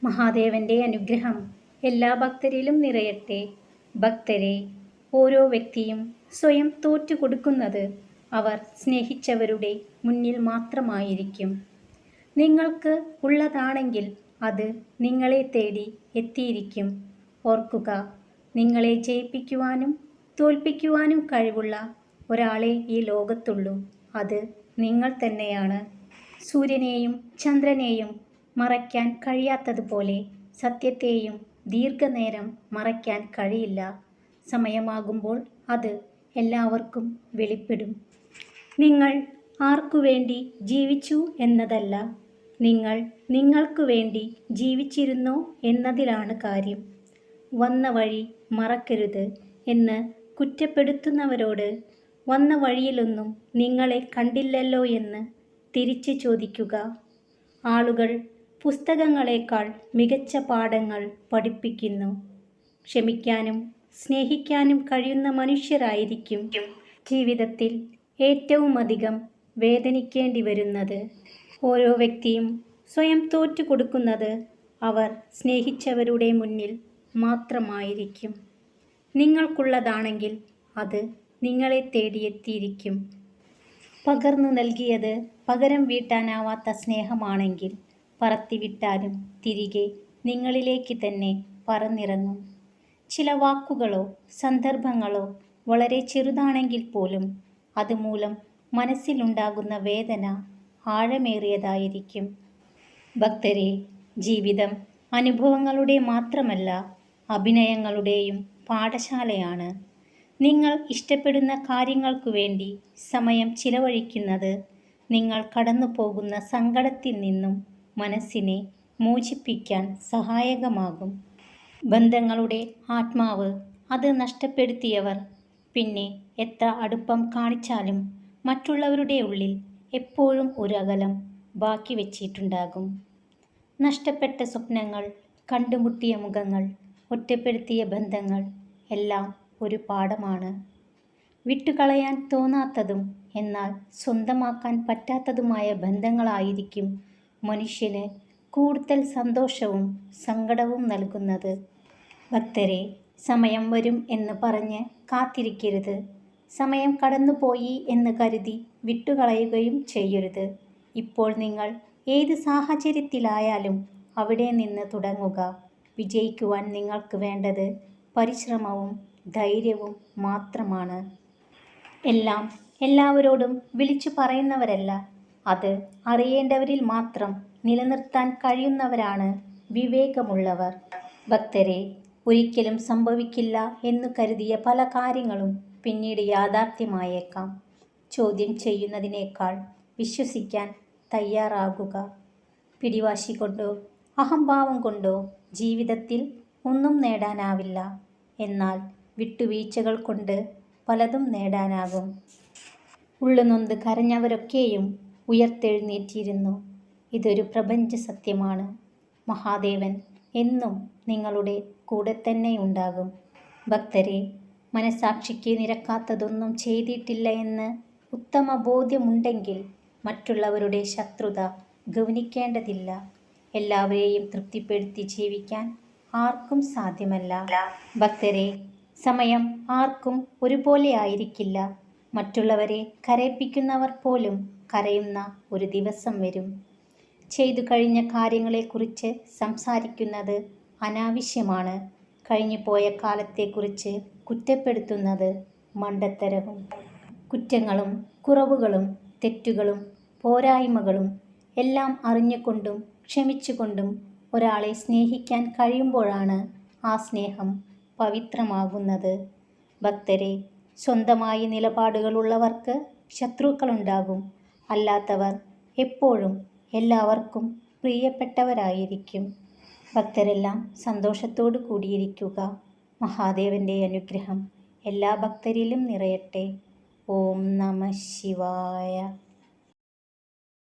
മഹാദേവന്റെ അനുഗ്രഹം എല്ലാ ഭക്തരിലും നിറയട്ടെ. ഭക്തരെ, ഓരോ വ്യക്തിയും സ്വയം തോറ്റുകൊടുക്കുന്നത് അവർ സ്നേഹിച്ചവരുടെ മുന്നിൽ മാത്രമായിരിക്കും. നിങ്ങൾക്ക് ഉള്ളതാണെങ്കിൽ അത് നിങ്ങളെ തേടി എത്തിയിരിക്കും. ഓർക്കുക, നിങ്ങളെ ജയിപ്പിക്കുവാനും തോൽപ്പിക്കുവാനും കഴിവുള്ള ഒരാളെ ഈ ലോകത്തുള്ളൂ. അത് നിങ്ങൾ തന്നെയാണ്. സൂര്യനെയും ചന്ദ്രനെയും മറയ്ക്കാൻ കഴിയാത്തതുപോലെ സത്യത്തെയും ദീർഘനേരം മറയ്ക്കാൻ കഴിയില്ല. സമയമാകുമ്പോൾ അത് എല്ലാവർക്കും വെളിപ്പെടും. നിങ്ങൾ ആർക്കുവേണ്ടി ജീവിച്ചു എന്നതല്ല, നിങ്ങൾ നിങ്ങൾക്ക് വേണ്ടി ജീവിച്ചിരുന്നോ എന്നതിലാണ് കാര്യം. വന്ന വഴി മറക്കരുത് എന്ന് കുറ്റപ്പെടുത്തുന്നവരോട് വന്ന വഴിയിലൊന്നും നിങ്ങളെ കണ്ടില്ലല്ലോ എന്ന് തിരിച്ച് ചോദിക്കുക. ആളുകൾ പുസ്തകങ്ങളേക്കാൾ മികച്ച പാഠങ്ങൾ പഠിപ്പിക്കുന്നു. ക്ഷമിക്കാനും സ്നേഹിക്കാനും കഴിയുന്ന മനുഷ്യരായിരിക്കും ജീവിതത്തിൽ ഏറ്റവുമധികം വേദനിക്കേണ്ടി വരുന്നത്. ഓരോ വ്യക്തിയും സ്വയം തോറ്റു കൊടുക്കുന്നത് അവർ സ്നേഹിച്ചവരുടെ മുന്നിൽ മാത്രമായിരിക്കും. നിങ്ങൾക്കുള്ളതാണെങ്കിൽ അത് നിങ്ങളെ തേടിയെത്തിയിരിക്കും. പകർന്നു നൽകിയത് പകരം വീട്ടാനാവാത്ത സ്നേഹമാണെങ്കിൽ പറത്തിവിട്ടാലും തിരികെ നിങ്ങളിലേക്ക് തന്നെ പറന്നിറങ്ങും. ചില വാക്കുകളോ സന്ദർഭങ്ങളോ വളരെ ചെറുതാണെങ്കിൽ പോലും അതുമൂലം മനസ്സിലുണ്ടാകുന്ന വേദന ആഴമേറിയതായിരിക്കും. ഭക്തരെ, ജീവിതം അനുഭവങ്ങളുടെ മാത്രമല്ല, അഭിനയങ്ങളുടെയും പാഠശാലയാണ്. നിങ്ങൾ ഇഷ്ടപ്പെടുന്ന കാര്യങ്ങൾക്കു വേണ്ടി സമയം ചിലവഴിക്കുന്നത് നിങ്ങൾ കടന്നു പോകുന്ന സങ്കടത്തിൽ നിന്നും മനസ്സിനെ മോചിപ്പിക്കാൻ സഹായകമാകും. ബന്ധങ്ങളുടെ ആത്മാവ് അത് നഷ്ടപ്പെടുത്തിയവർ പിന്നെ എത്ര അടുപ്പം കാണിച്ചാലും മറ്റുള്ളവരുടെ ഉള്ളിൽ എപ്പോഴും ഒരു അകലം ബാക്കി വെച്ചിട്ടുണ്ടാകും. നഷ്ടപ്പെട്ട സ്വപ്നങ്ങൾ, കണ്ടുമുട്ടിയ മുഖങ്ങൾ, ഒറ്റപ്പെടുത്തിയ ബന്ധങ്ങൾ എല്ലാം ഒരു പാഠമാണ്. വിട്ടുകളയാൻ തോന്നാത്തതും എന്നാൽ സ്വന്തമാക്കാൻ പറ്റാത്തതുമായ ബന്ധങ്ങളായിരിക്കും മനുഷ്യന് കൂടുതൽ സന്തോഷവും സങ്കടവും നൽകുന്നത്. ഭക്തരെ, സമയം വരും എന്ന് പറഞ്ഞ് കാത്തിരിക്കരുത്. സമയം കടന്നുപോയി എന്ന് കരുതി വിട്ടുകളയുകയും ചെയ്യരുത്. ഇപ്പോൾ നിങ്ങൾ ഏത് സാഹചര്യത്തിലായാലും അവിടെ നിന്ന് തുടങ്ങുക. വിജയിക്കുവാൻ നിങ്ങൾക്ക് വേണ്ടത് പരിശ്രമവും ധൈര്യവും മാത്രമാണ്. എല്ലാം എല്ലാവരോടും വിളിച്ചു പറയുന്നവരല്ല, അത് അറിയേണ്ടവരിൽ മാത്രം നിലനിർത്താൻ കഴിയുന്നവരാണ് വിവേകമുള്ളവർ. ഭക്തരെ, ഒരിക്കലും സംഭവിക്കില്ല എന്നു കരുതിയ പല കാര്യങ്ങളും പിന്നീട് യാഥാർത്ഥ്യമായേക്കാം. ചോദ്യം ചെയ്യുന്നതിനേക്കാൾ വിശ്വസിക്കാൻ തയ്യാറാകുക. പിടിവാശി കൊണ്ടോ അഹംഭാവം കൊണ്ടോ ജീവിതത്തിൽ ഒന്നും നേടാനാവില്ല. എന്നാൽ വിട്ടുവീഴ്ചകൾ കൊണ്ട് പലതും നേടാനാകും. ഉള്ളുനൊന്ത് കരഞ്ഞവരൊക്കെയും ഉയർത്തെഴുന്നേറ്റിരുന്നു. ഇതൊരു പ്രപഞ്ച സത്യമാണ്. മഹാദേവൻ എന്നും നിങ്ങളുടെ കൂടെ തന്നെയുണ്ടാകും. ഭക്തരെ, മനസാക്ഷിക്ക് നിരക്കാത്തതൊന്നും ചെയ്തിട്ടില്ല എന്ന് ഉത്തമ ബോധ്യമുണ്ടെങ്കിൽ മറ്റുള്ളവരുടെ ശത്രുത ഗൗനിക്കേണ്ടതില്ല. എല്ലാവരെയും തൃപ്തിപ്പെടുത്തി ജീവിക്കാൻ ആർക്കും സാധ്യമല്ല. ഭക്തരെ, സമയം ആർക്കും ഒരുപോലെ ആയിരിക്കില്ല. മറ്റുള്ളവരെ കരയിപ്പിക്കുന്നവർ പോലും കരയുന്ന ഒരു ദിവസം വരും. ചെയ്തു കഴിഞ്ഞ കാര്യങ്ങളെക്കുറിച്ച് സംസാരിക്കുന്നത് അനാവശ്യമാണ്. കഴിഞ്ഞുപോയ കാലത്തെക്കുറിച്ച് കുറ്റപ്പെടുത്തുന്നത് മണ്ടത്തരവും. കുറ്റങ്ങളും കുറവുകളും തെറ്റുകളും പോരായ്മകളും എല്ലാം അറിഞ്ഞുകൊണ്ടും ക്ഷമിച്ചുകൊണ്ടും ഒരാളെ സ്നേഹിക്കാൻ കഴിയുമ്പോഴാണ് ആ സ്നേഹം പവിത്രമാകുന്നത്. ഭക്തരെ, സ്വന്തമായി നിലപാടുകളുള്ളവർക്ക് ശത്രുക്കളുണ്ടാകും. അല്ലാത്തവർ എപ്പോഴും എല്ലാവർക്കും പ്രിയപ്പെട്ടവരായിരിക്കും. ഭക്തരെല്ലാം സന്തോഷത്തോടു കൂടിയിരിക്കുക. മഹാദേവന്റെ അനുഗ്രഹം എല്ലാ ഭക്തരിലും നിറയട്ടെ. ഓം നമഃ ശിവായ.